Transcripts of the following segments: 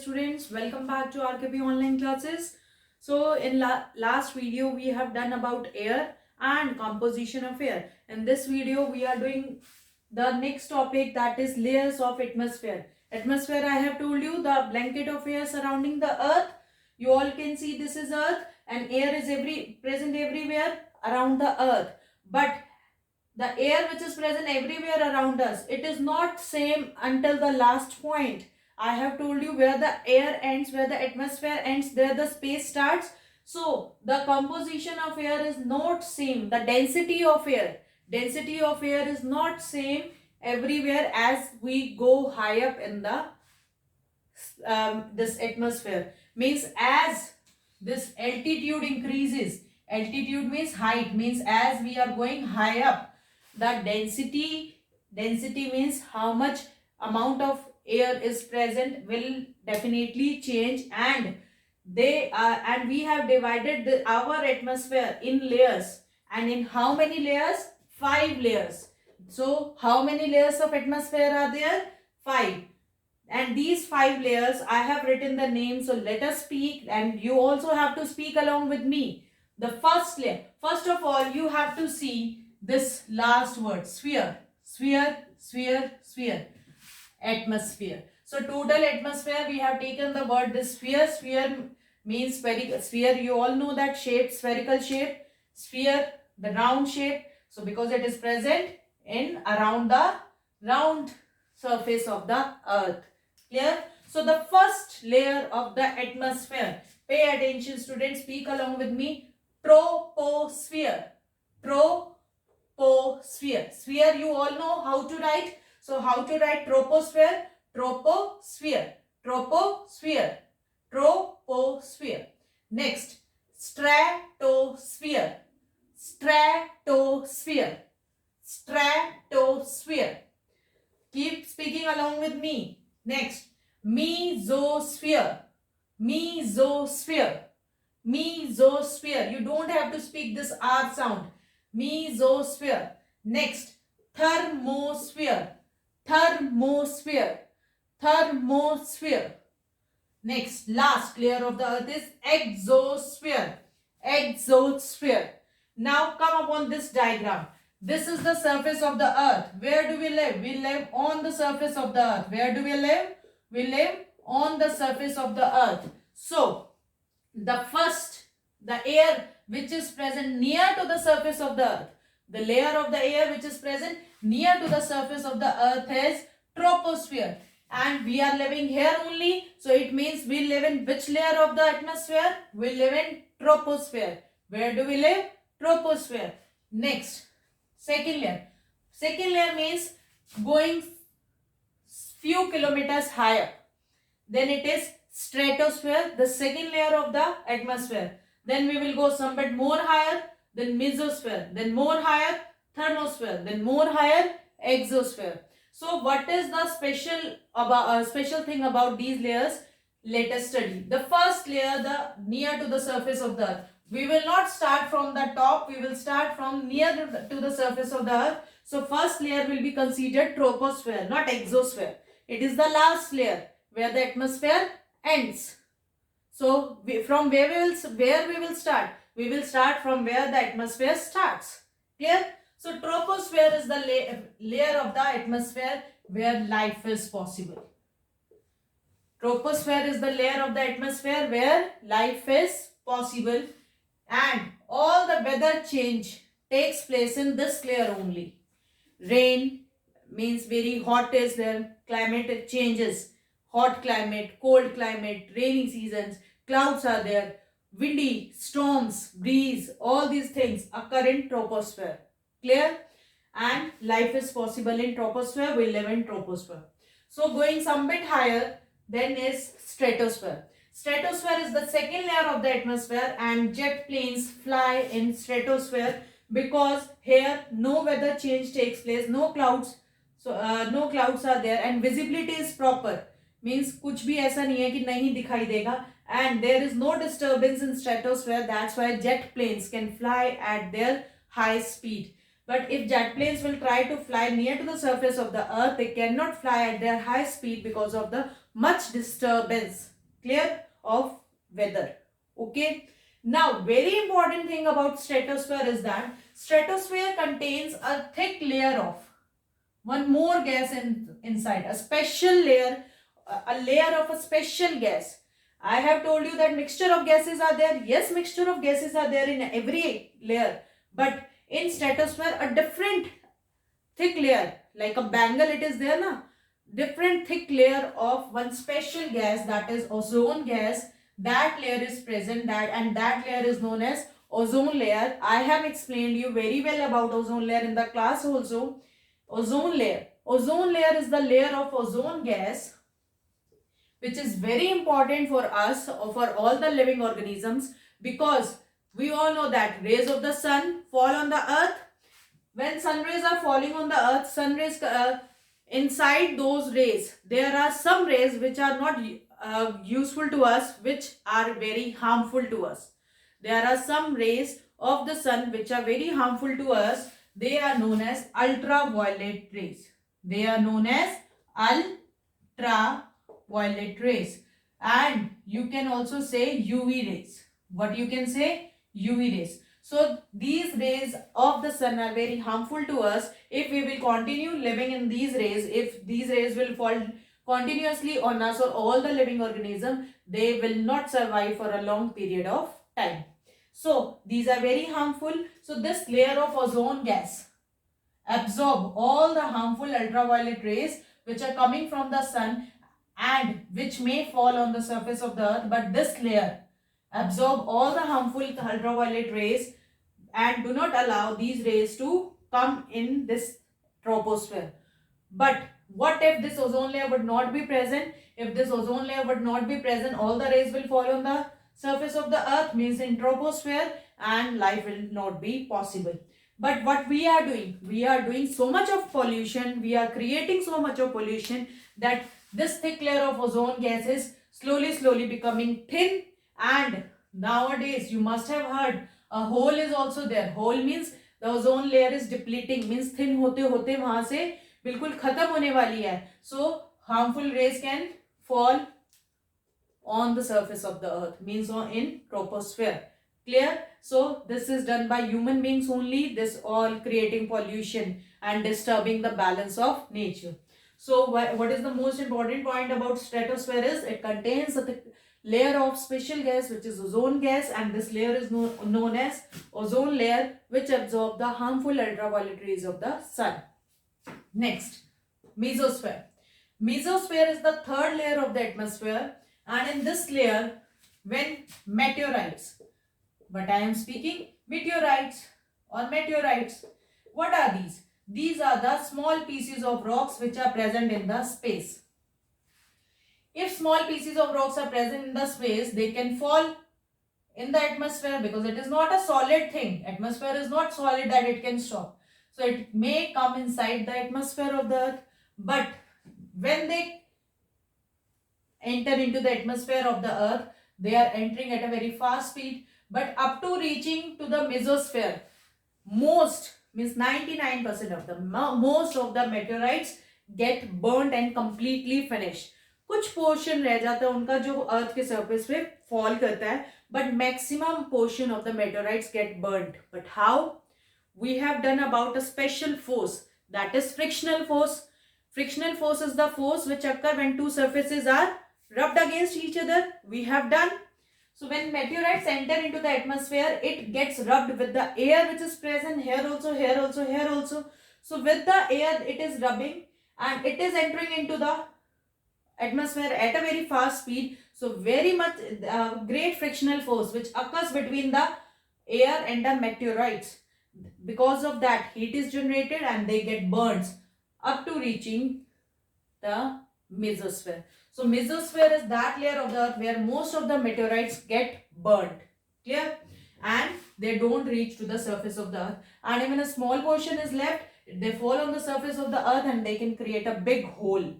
students, welcome back to RKP online classes. So in last video we have done about air and composition of air. In this video we are doing the next topic, that is layers of atmosphere. Atmosphere, I have told you, the blanket of air surrounding the earth. You all can see this is earth and air is present everywhere around the earth. But the air which is present everywhere around us, it is not same until the last point. I have told you where the air ends, where the atmosphere ends, there the space starts. So the composition of air is not same. The density of air is not same everywhere as we go high up in the this atmosphere. Means as this altitude increases, altitude means height, means as we are going high up, the density means how much amount of air is present will definitely change, and we have divided our atmosphere in layers. And in how many layers? 5 layers. So how many layers of atmosphere are there? 5. And these 5 layers, I have written the name, so let us speak and you also have to speak along with me. The first layer, first of all you have to see this last word, sphere, sphere, sphere, sphere, atmosphere. So total atmosphere, we have taken the word this sphere. Sphere means spherical. Sphere, you all know that shape, spherical shape. Sphere, the round shape. So because it is present in around the round surface of the earth. Clear? So the first layer of the atmosphere, pay attention students, speak along with me. Troposphere. Troposphere. Sphere, you all know how to write. So how to write troposphere? Troposphere. Troposphere. Troposphere. Next, stratosphere. Stratosphere. Stratosphere. Keep speaking along with me. Next, mesosphere. Mesosphere. Mesosphere. You don't have to speak this R sound. Mesosphere. Next, thermosphere. Thermosphere. Thermosphere. Next, last layer of the earth is exosphere. Exosphere. Now come upon this diagram. This is the surface of the earth. Where do we live? We live on the surface of the earth. Where do we live? We live on the surface of the earth. So, the air which is present near to the surface of the earth, the layer of the air which is present near to the surface of the earth is troposphere. And we are living here only. So, it means we live in which layer of the atmosphere? We live in troposphere. Where do we live? Troposphere. Next, second layer. Second layer means going few kilometers higher. Then it is stratosphere, the second layer of the atmosphere. Then we will go some bit more higher, then mesosphere, then more higher, thermosphere, then more higher, exosphere. So what is the special thing about these layers? Let us study. The first layer, the near to the surface of the earth. We will not start from the top, we will start from near to the surface of the earth. So first layer will be considered troposphere, not exosphere. It is the last layer where the atmosphere ends. So from where we will start? We will start from where the atmosphere starts. Clear? So troposphere is the layer of the atmosphere where life is possible. Troposphere is the layer of the atmosphere where life is possible, and all the weather change takes place in this layer only. Rain means very hot is there, climate changes. Hot climate, cold climate, rainy seasons, clouds are there, windy, storms, breeze, all these things occur in troposphere. Clear? And life is possible in troposphere, we live in troposphere. So going some bit higher, then is stratosphere. Stratosphere is the second layer of the atmosphere, and jet planes fly in stratosphere because here no weather change takes place, no clouds. So no clouds are there and visibility is proper. Means कुछ भी ऐसा नहीं है कि नहीं दिखाई देगा, and there is no disturbance in stratosphere. That's why jet planes can fly at their high speed. But if jet planes will try to fly near to the surface of the earth, they cannot fly at their high speed because of the much disturbance. Clear? Of weather. Okay. Now, very important thing about stratosphere is that stratosphere contains a thick layer of one more gas inside, a special layer, a layer of a special gas. I have told you that mixture of gases are there. Yes, mixture of gases are there in every layer, but in stratosphere a different thick layer, like a bangle it is there na, different thick layer of one special gas, that is ozone gas. That layer is present, and that layer is known as ozone layer. I have explained you very well about ozone layer in the class also. Ozone layer is the layer of ozone gas which is very important for us or for all the living organisms, because we all know that rays of the sun fall on the earth. When sun rays are falling on the earth, sun rays inside those rays there are some rays which are not useful to us, which are very harmful to us. There are some rays of the sun which are very harmful to us. They are known as ultraviolet rays. They are known as ultraviolet rays. And you can also say UV rays. What you can say? UV rays. So these rays of the sun are very harmful to us. If we will continue living in these rays, if these rays will fall continuously on us or all the living organisms, they will not survive for a long period of time. So these are very harmful. So this layer of ozone gas absorb all the harmful ultraviolet rays which are coming from the sun and which may fall on the surface of the earth, but this layer absorb all the harmful ultraviolet rays and do not allow these rays to come in this troposphere. But what if this ozone layer would not be present? If this ozone layer would not be present, all the rays will fall on the surface of the earth, means in troposphere, and life will not be possible. But what we are doing so much of pollution, we are creating so much of pollution that this thick layer of ozone gas is slowly becoming thin. And nowadays you must have heard a hole is also there. Hole means the ozone layer is depleting, means thin होते होते वहां से बिल्कुल खत्म होने वाली है. So harmful rays can fall on the surface of the earth, means in troposphere. Clear? So this is done by human beings only. This all creating pollution and disturbing the balance of nature. So what is the most important point about stratosphere is it contains a layer of special gas which is ozone gas, and this layer is known as ozone layer, which absorb the harmful ultraviolet rays of the sun. Next, mesosphere. Mesosphere is the third layer of the atmosphere, and in this layer when meteorites, but I am speaking meteorites or meteorites. What are these? These are the small pieces of rocks which are present in the space. If small pieces of rocks are present in the space, they can fall in the atmosphere because it is not a solid thing. Atmosphere is not solid that it can stop. So it may come inside the atmosphere of the earth, but when they enter into the atmosphere of the earth, they are entering at a very fast speed, but up to reaching to the mesosphere, most means 99% of the most of the meteorites get burnt and completely finished. कुछ portion रह जाता है उनका जो अर्थ के surface पे fall करता है, but maximum portion of the meteorites get burnt. But how? We have done about a special force, that is frictional force. Frictional force is the force which occur when two surfaces are rubbed against each other. We have done. So when meteorites enter into the atmosphere, it gets rubbed with the air which is present here also, here also, here also. So with the air it is rubbing and it is entering into the atmosphere at a very fast speed. So very much great frictional force which occurs between the air and the meteorites. Because of that, heat is generated and they get burns up to reaching the mesosphere. So mesosphere is that layer of the earth where most of the meteorites get burnt. Clear? And they don't reach to the surface of the earth. And even a small portion is left, they fall on the surface of the earth and they can create a big hole.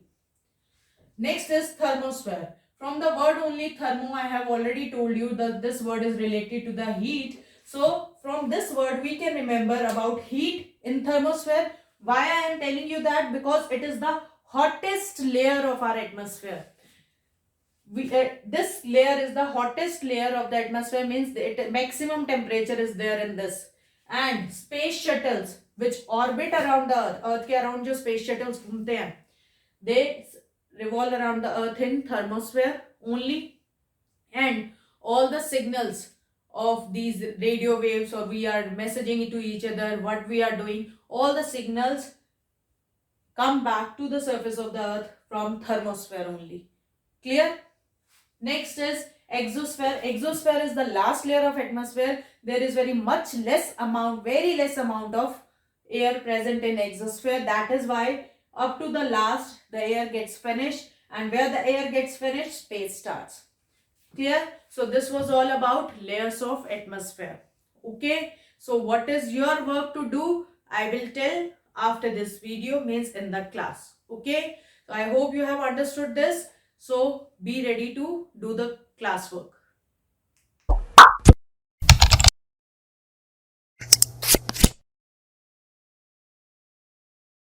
Next is thermosphere. From the word only thermo, I have already told you that this word is related to the heat. So from this word we can remember about heat in thermosphere. Why I am telling you that? Because it is the hottest layer of our atmosphere. this layer is the hottest layer of the atmosphere, means the maximum temperature is there in this. And space shuttles which orbit around the earth के around जो space shuttles घूमते हैं, they revolve around the earth in thermosphere only. And all the signals of these radio waves, or we are messaging to each other, what we are doing, all the signals come back to the surface of the earth from thermosphere only. Clear? Next is exosphere. Exosphere is the last layer of atmosphere. There is very less amount of air present in exosphere. That is why up to the last the air gets finished, and where the air gets finished, space starts. Clear? So this was all about layers of atmosphere. Okay. So what is your work to do? I will tell after this video, means in the class. Okay. So I hope you have understood this. So be ready to do the classwork.